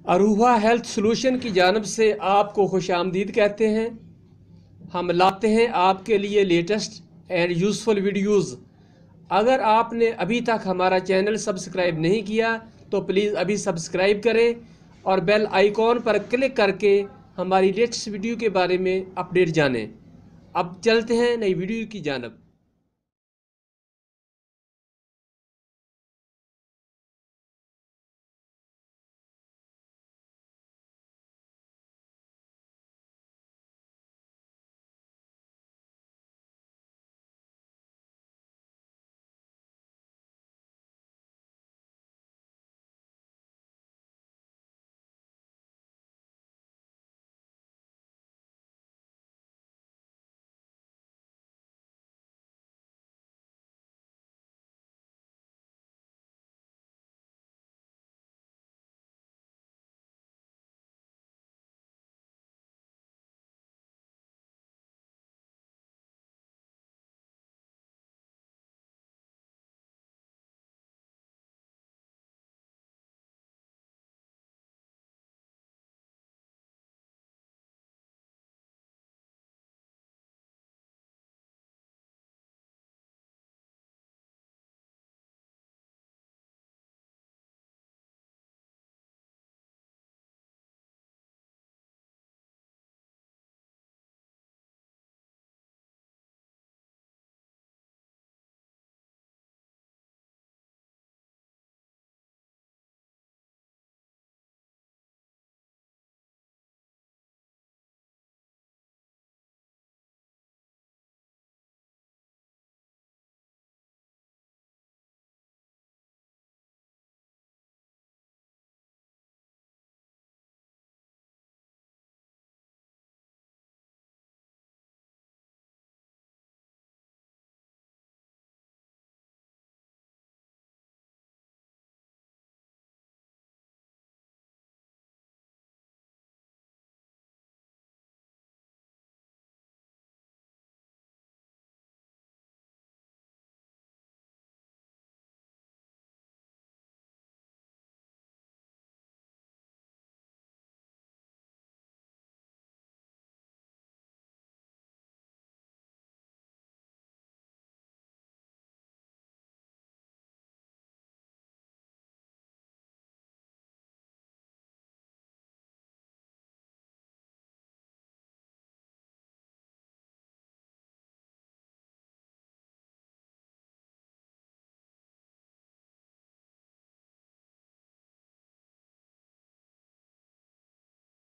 अरूहा health solution की जानब से आपको खुश आमदीद कहते हैं। हम लाते हैं आपके लिए लेटेस्ट एंड यूज़फुल वीडियोज़। अगर आपने अभी तक हमारा चैनल सब्सक्राइब नहीं किया तो प्लीज़ अभी सब्सक्राइब करें और बेल आइकॉन पर क्लिक करके हमारी लेटेस्ट वीडियो के बारे में अपडेट जानें। अब चलते हैं नई वीडियो की जानब।